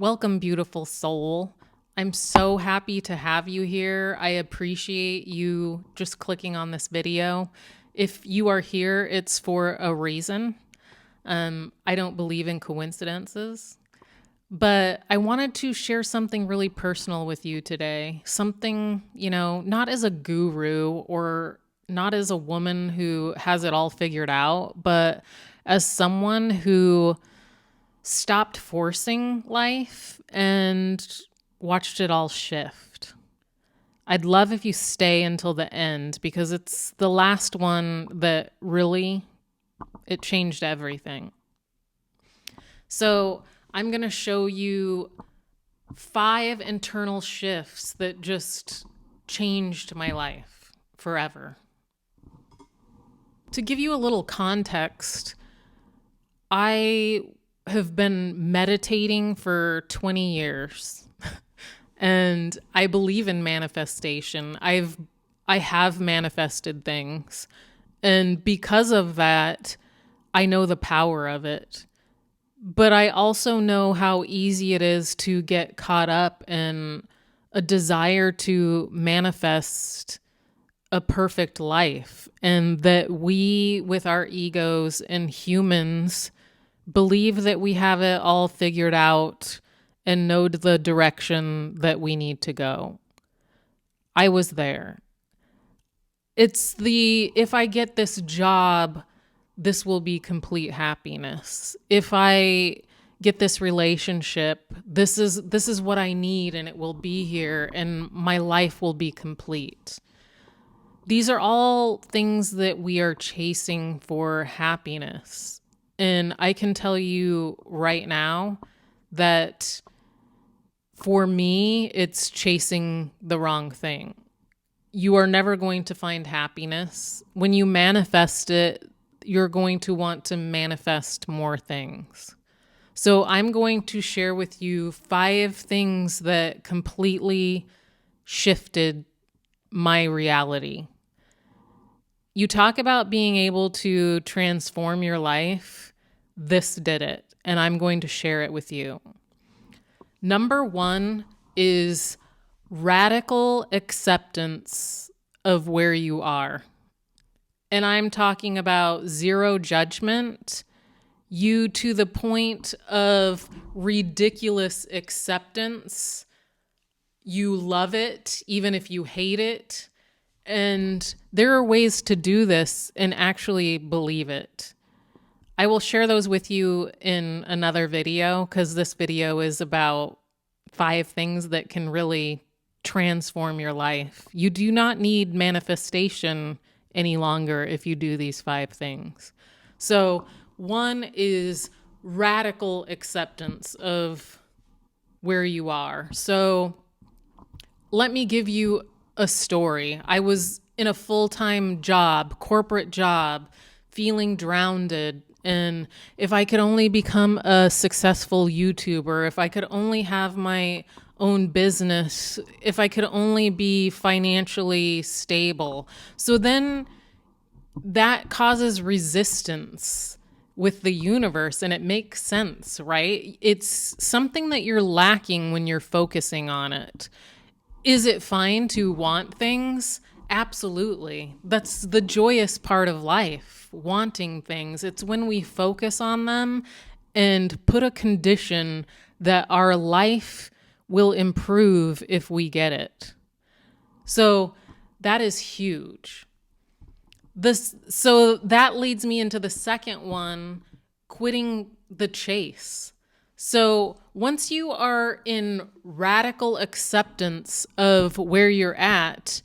Welcome, beautiful soul. I'm so happy to have you here. I appreciate you just clicking on this video. If you are here, it's for a reason. I don't believe in coincidences, but I wanted to share something really personal with you today. Something, not as a guru or not as a woman who has it all figured out, but as someone who stopped forcing life and watched it all shift. I'd love if you stay until the end because it's the last one that really it changed everything. So, I'm going to show you 5 internal shifts that just changed my life forever. To give you a little context, I have been meditating for 20 years and I believe in manifestation. I have manifested things, and because of that, I know the power of it. But I also know how easy it is to get caught up in a desire to manifest a perfect life, and that we, with our egos and humans, believe that we have it all figured out and know the direction that we need to go. I was there. It's if I get this job, this will be complete happiness. If I get this relationship, this is what I need and it will be here and my life will be complete. These are all things that we are chasing for happiness. And I can tell you right now that for me, it's chasing the wrong thing. You are never going to find happiness. When you manifest it, you're going to want to manifest more things. So I'm going to share with you 5 things that completely shifted my reality. You talk about being able to transform your life. This did it, and I'm going to share it with you. Number 1 is radical acceptance of where you are. And I'm talking about zero judgment, you to the point of ridiculous acceptance. You love it, even if you hate it. And there are ways to do this and actually believe it. I will share those with you in another video because this video is about 5 things that can really transform your life. You do not need manifestation any longer if you do these 5 things. So 1 is radical acceptance of where you are. So let me give you a story. I was in a full-time job, corporate job, feeling drowned. And if I could only become a successful YouTuber, if I could only have my own business, if I could only be financially stable. So then that causes resistance with the universe, and it makes sense, right? It's something that you're lacking when you're focusing on it. Is it fine to want things? Absolutely. That's the joyous part of life, wanting things. It's when we focus on them and put a condition that our life will improve if we get it. So that is huge. So that leads me into the second one, quitting the chase. So once you are in radical acceptance of where you're at,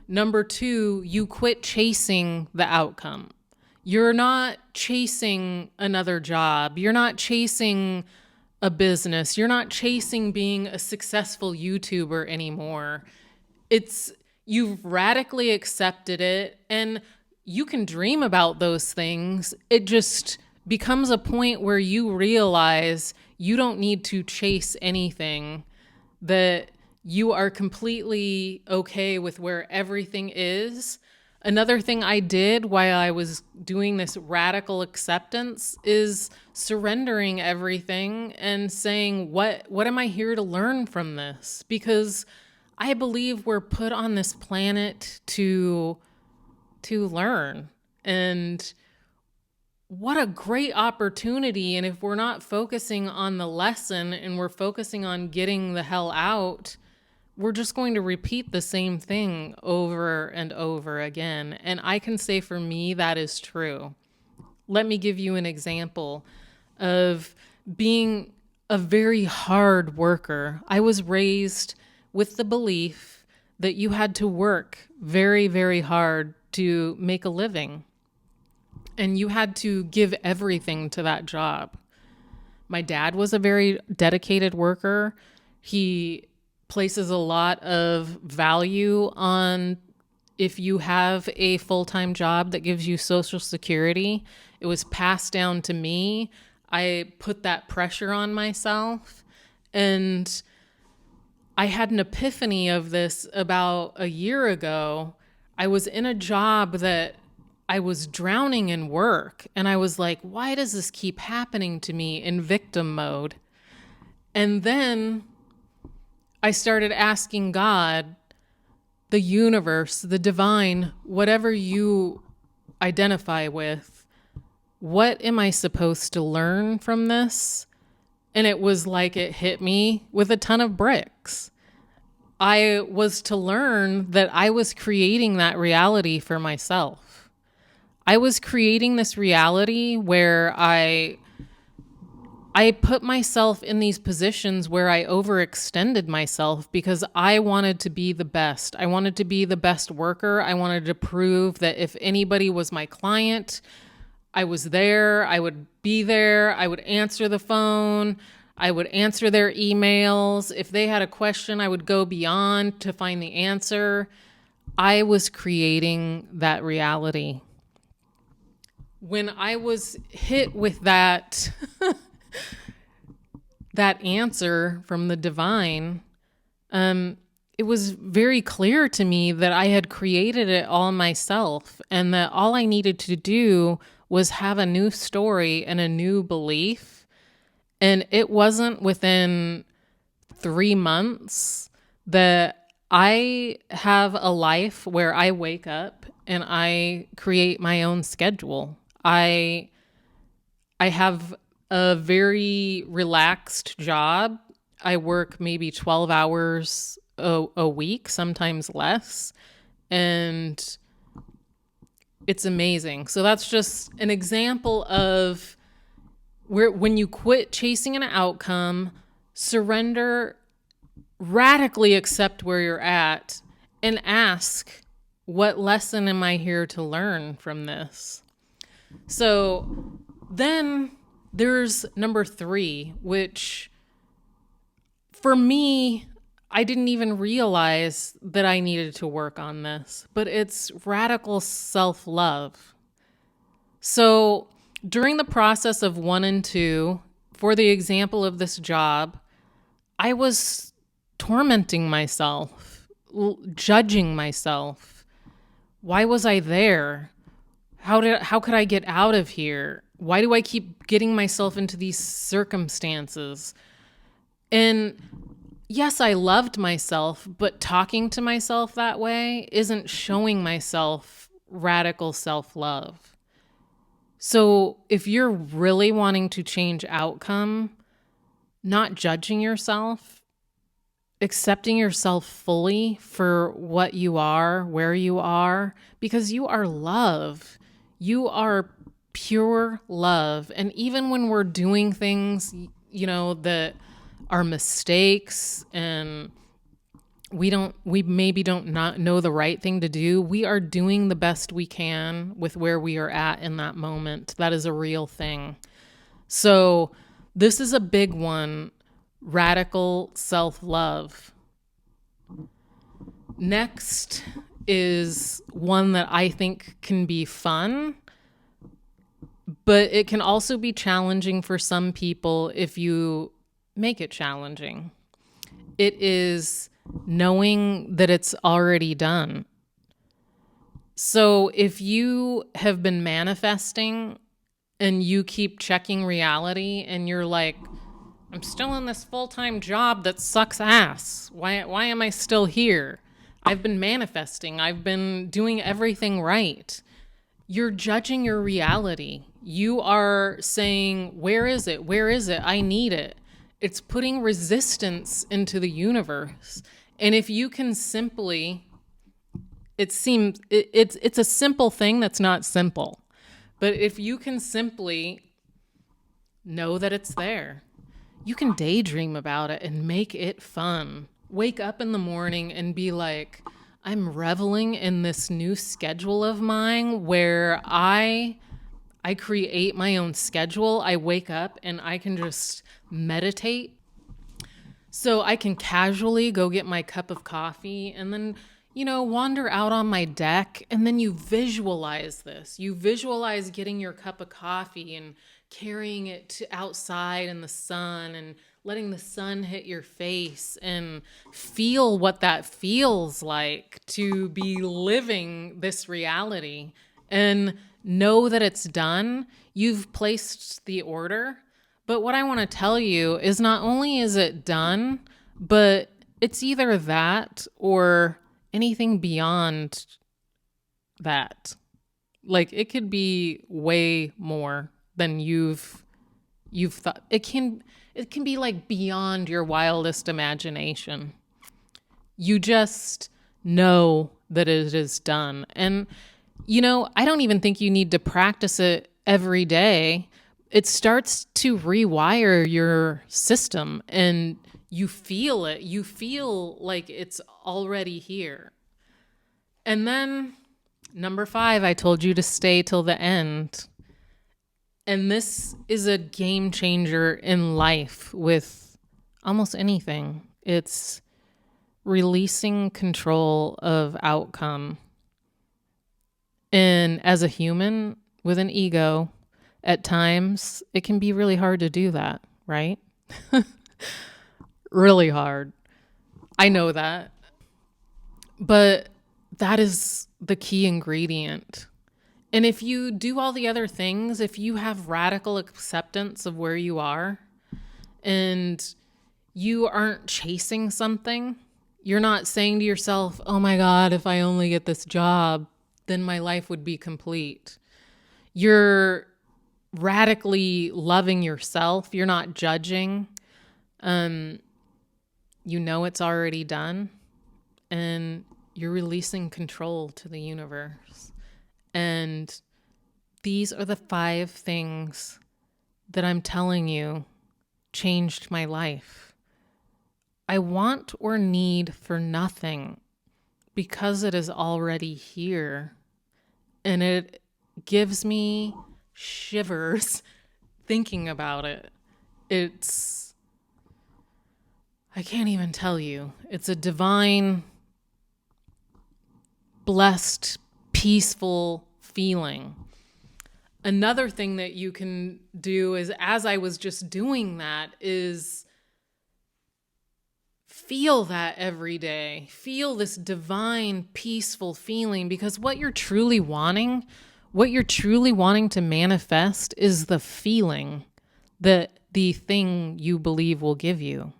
number 2, you quit chasing the outcome. You're not chasing another job. You're not chasing a business. You're not chasing being a successful YouTuber anymore. You've radically accepted it, and you can dream about those things. It just becomes a point where you realize you don't need to chase anything, that you are completely okay with where everything is Another thing I did while I was doing this radical acceptance is surrendering everything and saying, what am I here to learn from this? Because I believe we're put on this planet to learn. And what a great opportunity. And if we're not focusing on the lesson and we're focusing on getting the hell out, we're just going to repeat the same thing over and over again. And I can say for me, that is true. Let me give you an example of being a very hard worker. I was raised with the belief that you had to work very, very hard to make a living. And you had to give everything to that job. My dad was a very dedicated worker. He places a lot of value on if you have a full-time job that gives you Social Security. It was passed down to me. I put that pressure on myself, and I had an epiphany of this about a year ago. I was in a job that I was drowning in work, and I was like, why does this keep happening to me, in victim mode? And then I started asking God, the universe, the divine, whatever you identify with, what am I supposed to learn from this? And it was like it hit me with a ton of bricks. I was to learn that I was creating that reality for myself. I was creating this reality where I put myself in these positions where I overextended myself because I wanted to be the best. I wanted to be the best worker. I wanted to prove that if anybody was my client, I was there. I would be there. I would answer the phone. I would answer their emails. If they had a question, I would go beyond to find the answer. I was creating that reality. When I was hit with that that answer from the divine, it was very clear to me that I had created it all myself, and that all I needed to do was have a new story and a new belief. And it wasn't within 3 months that I have a life where I wake up and I create my own schedule. I have a very relaxed job. I work maybe 12 hours a week, sometimes less. And it's amazing. So that's just an example of where when you quit chasing an outcome, surrender, radically accept where you're at, and ask, what lesson am I here to learn from this? So then there's number 3, which for me, I didn't even realize that I needed to work on this, but it's radical self-love. So during the process of 1 and 2, for the example of this job, I was tormenting myself, judging myself. Why was I there? How could I get out of here? Why do I keep getting myself into these circumstances? And yes, I loved myself, but talking to myself that way isn't showing myself radical self-love. So if you're really wanting to change outcome, not judging yourself, accepting yourself fully for what you are, where you are, because you are love. You are pure love. And even when we're doing things, that are mistakes and we maybe don't not know the right thing to do, we are doing the best we can with where we are at in that moment. That is a real thing. So this is a big one, radical self-love. Next is one that I think can be fun, but it can also be challenging for some people if you make it challenging. It is knowing that it's already done. So if you have been manifesting and you keep checking reality and you're like, I'm still in this full-time job that sucks ass. Why am I still here? I've been manifesting. I've been doing everything right. You're judging your reality. You are saying, where is it? Where is it? I need it. It's putting resistance into the universe. And if you can simply, it's a simple thing that's not simple. But if you can simply know that it's there, you can daydream about it and make it fun. Wake up in the morning and be like, I'm reveling in this new schedule of mine where I create my own schedule. I wake up and I can just meditate. So I can casually go get my cup of coffee and then, wander out on my deck. And then you visualize this. You visualize getting your cup of coffee and carrying it to outside in the sun and letting the sun hit your face and feel what that feels like to be living this reality and know that it's done. You've placed the order. But what I want to tell you is not only is it done, but it's either that or anything beyond that. Like it could be way more than you've thought. It can be like beyond your wildest imagination. You just know that it is done. And I don't even think you need to practice it every day. It starts to rewire your system and you feel it. You feel like it's already here. And then number 5, I told you to stay till the end. And this is a game changer in life with almost anything. It's releasing control of outcome. And as a human with an ego, at times it can be really hard to do that, right? Really hard. I know that. But that is the key ingredient. And if you do all the other things, if you have radical acceptance of where you are and you aren't chasing something, you're not saying to yourself, oh my God, if I only get this job, then my life would be complete. You're radically loving yourself. You're not judging. You know it's already done. And you're releasing control to the universe. And these are the 5 things that I'm telling you changed my life. I want or need for nothing because it is already here. And it gives me shivers thinking about it. I can't even tell you. It's a divine, blessed, peaceful feeling. Another thing that you can do is, as I was just doing that, is feel that every day. Feel this divine, peaceful feeling, because what you're truly wanting to manifest is the feeling that the thing you believe will give you.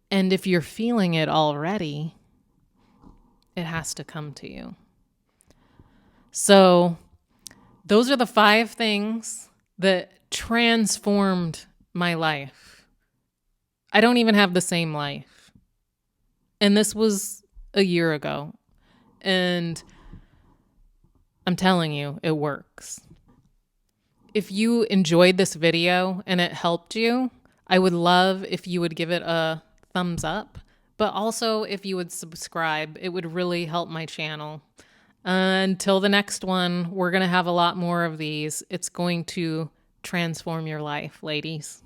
And if you're feeling it already, it has to come to you. So those are the 5 things that transformed my life. I don't even have the same life. And this was a year ago. And I'm telling you, it works. If you enjoyed this video and it helped you, I would love if you would give it a thumbs up. But also, if you would subscribe, it would really help my channel. Until the next one, we're going to have a lot more of these. It's going to transform your life, ladies.